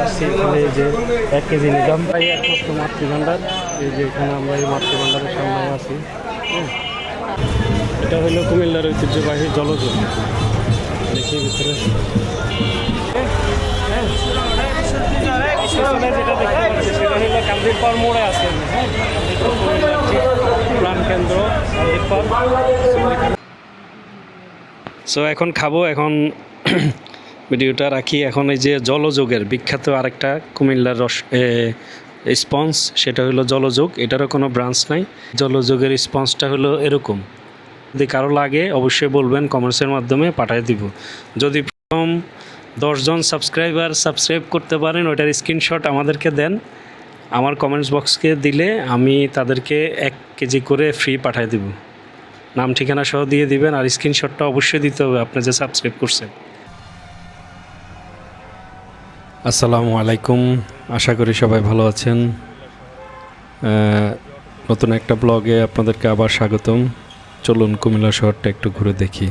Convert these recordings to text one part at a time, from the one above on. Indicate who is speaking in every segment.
Speaker 1: আসছি এই যে 1 কেজি নিলাম ভাই একমাত্র মাতৃভান্ডার। এই যে এখানে আমরা এই মাতৃভান্ডারের সামনে আছি। এটা হলো কুমিল্লার ঐতিহ্যবাহী জলযোগ। দেখি ভিতরে যেটা দেখতে পাচ্ছি সেটা হলো কান্দির পাড় মোড়ে আছে। প্রাণকেন্দ্র কান্দির পাড়। সো এখন খাবো, এখন ভিডিওটা রাখি। এখন এই যে জলযোগের বিখ্যাত আরেকটা কুমিল্লার স্পঞ্জ, সেটা হলো জলযোগ। এটারও কোনো ব্রাঞ্চ নাই। জলযোগের স্পঞ্জটা হলো এরকম। যদি কারো লাগে অবশ্যই বলবেন, কমেন্টসের মাধ্যমে পাঠিয়ে দিব। যদি প্রথম 10 জন সাবস্ক্রাইব করতে পারেন, ওইটার স্ক্রিনশট আমাদেরকে দেন, আমার কমেন্টস বক্সকে দিলে আমি তাদেরকে 1 কেজি করে ফ্রি পাঠিয়ে দিব। নাম ঠিকানা সহ দিয়ে দিবেন, আর স্ক্রিনশটটা অবশ্যই দিতে হবে আপনি যে সাবস্ক্রাইব করছেন। আসসালামু আলাইকুম, আশা করি সবাই ভালো আছেন। নতুন একটা ব্লগে আপনাদেরকে আবার স্বাগতম। চলুন কুমিল্লা শহরটা একটু ঘুরে দেখি।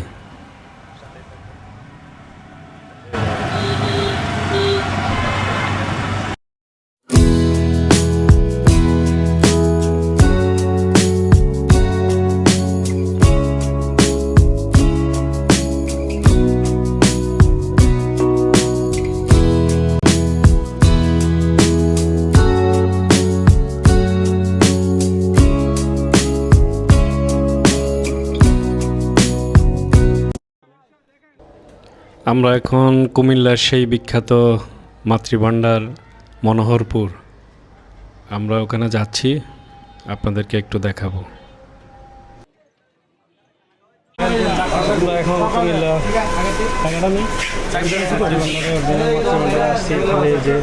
Speaker 1: আমরা এখন কুমিল্লার সেই বিখ্যাত মাতৃভান্ডার মনোহরপুর, আমরা ওখানে যাচ্ছি, আপনাদেরকে একটু দেখাবো। এখন কুমিল্লা আসছি যে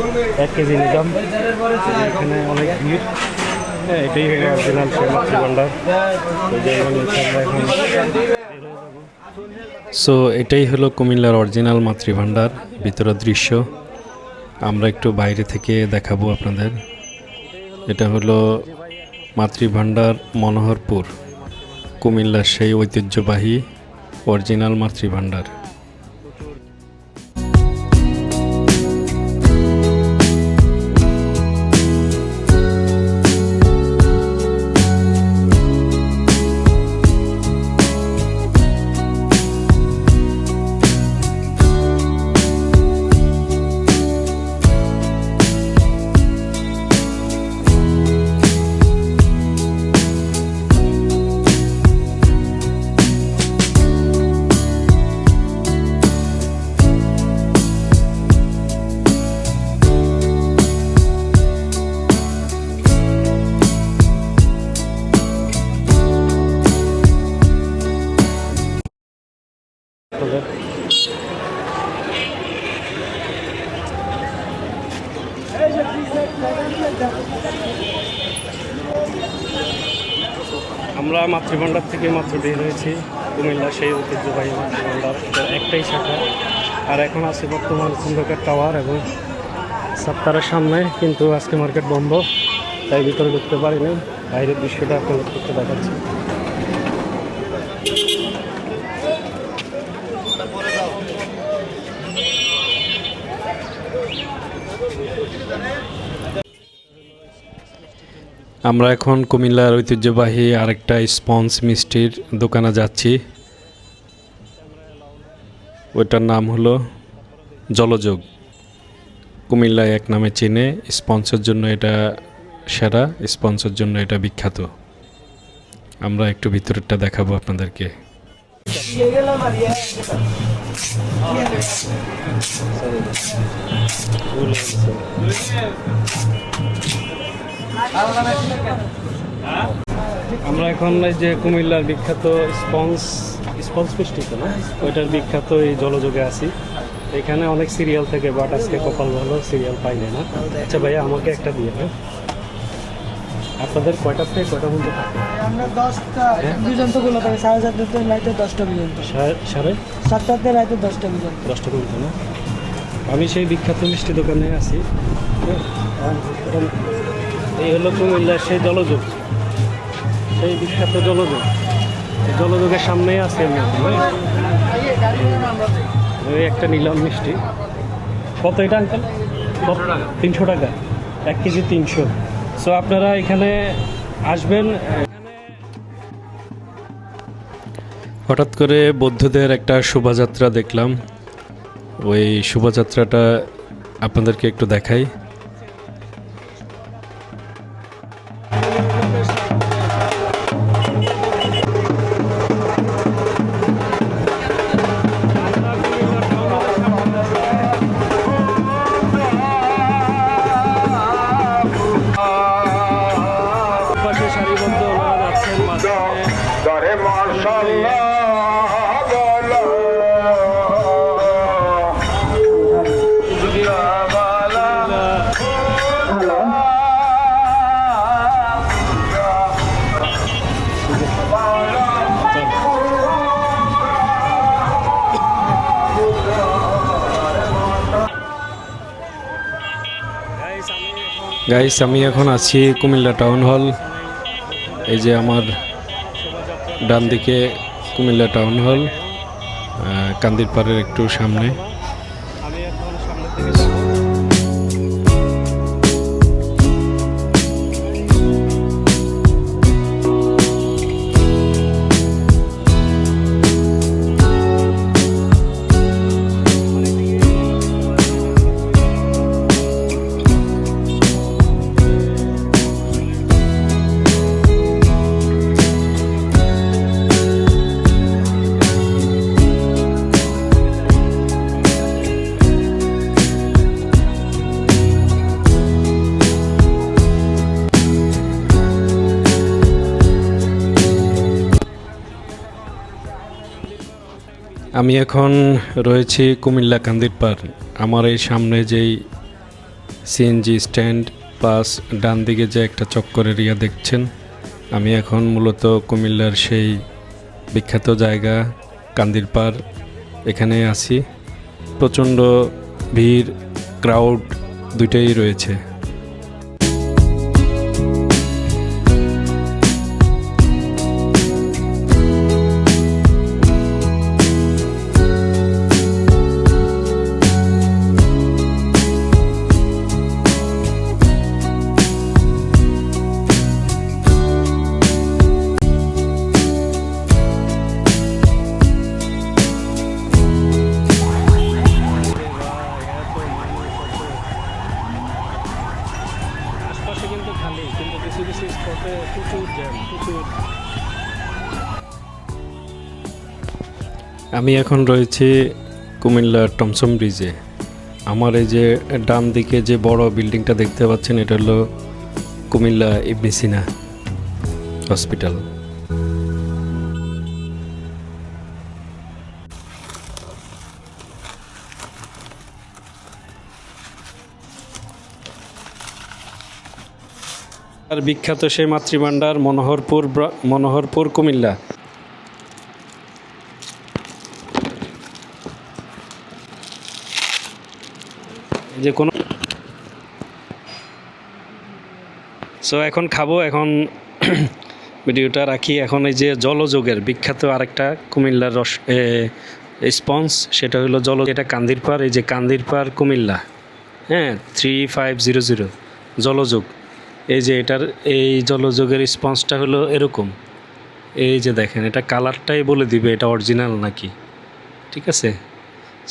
Speaker 1: 1 কেজি নিলাম। এখানে অনেক ভিড়। এটাই হলো অরিজিনাল সেই মাতৃভান্ডার। সো এটাই হলো কুমিল্লার অরিজিনাল মাতৃভান্ডার ভিতরের দৃশ্য। আমরা একটু বাইরে থেকে দেখাবো আপনাদের। এটা হলো মাতৃভান্ডার মনোহরপুর, কুমিল্লার সেই ঐতিহ্যবাহী অরিজিনাল মাতৃভান্ডার। আমরা মাতৃভান্ডার থেকে মাত্র বের হয়েছি। কুমিল্লা সেই ঐতিহ্যবাহী মাতৃভান্ডার একটাই শাখা। আর এখন আছে বর্তমান খন্দকার টাওয়ার এবং সাপ্তাহের সামনে, কিন্তু আজকে মার্কেট বন্ধ, তাই ভিতরে ঢুকতে পারিনি। বাইরের দৃশ্যটা আপনাদের করতে দেখাচ্ছি। আমরা এখন কুমিল্লার ঐতিহ্যবাহী আরেকটা স্পঞ্জ মিষ্টির দোকানে যাচ্ছি। ওইটার নাম হলো জলযোগ। কুমিল্লায় এক নামে চিনে। স্পঞ্জের জন্য এটা সেরা, স্পঞ্জের জন্য এটা বিখ্যাত। আমরা একটু ভিতরেরটা দেখাবো আপনাদেরকে। আমরা এখন এই যে কুমিল্লার বিখ্যাত স্পঞ্জ মিষ্টি তো না, ওইটার বিখ্যাত এই জলযোগে আছি। এখানে অনেক সিরিয়াল থেকে, বাট আজকে কপাল ভালো, সিরিয়াল পাইনি না। আচ্ছা ভাইয়া, আমাকে একটা দিয়ে না। আপনাদের কয়টা থেকে কয়টা পর্যন্ত থাকে?
Speaker 2: আমরা 10টা পর্যন্ত খোলা থাকে, 7:30 রাতে 10টা পর্যন্ত। 7:30 রাতে 10টা পর্যন্ত।
Speaker 1: 10টা পর্যন্ত না? আমি সেই বিখ্যাত মিষ্টি দোকানে আছি। এই হলো কুমিল্লার সেই জলযোগ, সেই বিখ্যাত জলযোগের সামনেই আছি আমি। ওই একটা নিলাম মিষ্টি। কত এটা আঙ্কেল? 300 টাকা, 1 কেজি 300। সো আপনারা এখানে আসবেন। হঠাৎ করে বৌদ্ধদের একটা শোভাযাত্রা দেখলাম, ওই শোভাযাত্রাটা আপনাদেরকে একটু দেখাই। পাশে সারিবদ্ধ ওনারা যাচ্ছেন, মাঝখানে গাইস, আমি এখন আছি কুমিল্লা টাউন হল। এই যে আমার ডান দিকে কুমিল্লা টাউন হল, কান্দিরপাড়ের একটু সামনে। আমি এখন সামনে থেকে আমি এখন রয়েছি কুমিল্লা কান্দিরপাড়। আমার এই সামনে যেই সিএনজি স্ট্যান্ড প্লাস ডান দিকে যে একটা চক্করের এরিয়া দেখছেন, আমি এখন মূলত কুমিল্লার সেই বিখ্যাত জায়গা কান্দিরপাড় এখানে আছি। প্রচণ্ড ভিড়, ক্রাউড দুইটাই রয়েছে। কিন্তু খালি, কিন্তু কিছু কিছু স্পটে প্রচুর জ্যাম, প্রচুর। আমি এখন রয়েছি কুমিল্লা টমসম ব্রিজে। আমার এই যে ডান দিকে যে বড় বিল্ডিংটা দেখতে পাচ্ছেন, এটা হলো কুমিল্লা ইবনে সিনা হসপিটাল। আর বিখ্যাত সেই মাতৃভাণ্ডার মনোহরপুর কুমিল্লা। যে কোনো সো এখন খাবো, এখন ভিডিওটা রাখি। এখন এই যে জলযোগের বিখ্যাত আরেকটা কুমিল্লার স্পন্স, সেটা হলো এটা কান্দিরপাড়। এই যে কান্দিরপাড় কুমিল্লা, হ্যাঁ, 3500 জলযোগ। এই যে এটার এই জলযোগের স্পঞ্জটা হলো এরকম। এই যে দেখেন, এটা কালারটাই বলে দিবে এটা অরিজিনাল নাকি, ঠিক আছে?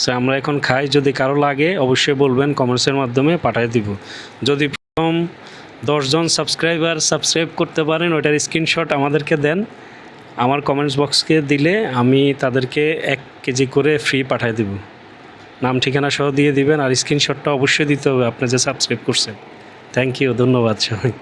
Speaker 1: সো আমরা এখন খাই। যদি কারো লাগে অবশ্যই বলবেন, কমেন্টসের মাধ্যমে পাঠিয়ে দিব। যদি প্রথম 10 জন সাবস্ক্রাইব করতে পারেন, ওইটার স্ক্রিনশট আমাদেরকে দেন, আমার কমেন্টস বক্সকে দিলে আমি তাদেরকে 1 কেজি করে ফ্রি পাঠিয়ে দিব। নাম ঠিকানা সহ দিয়ে দিবেন, আর স্ক্রিনশটটা অবশ্যই দিতে হবে আপনি যে সাবস্ক্রাইব করছেন। থ্যাংক ইউ, ধন্যবাদ সবাই।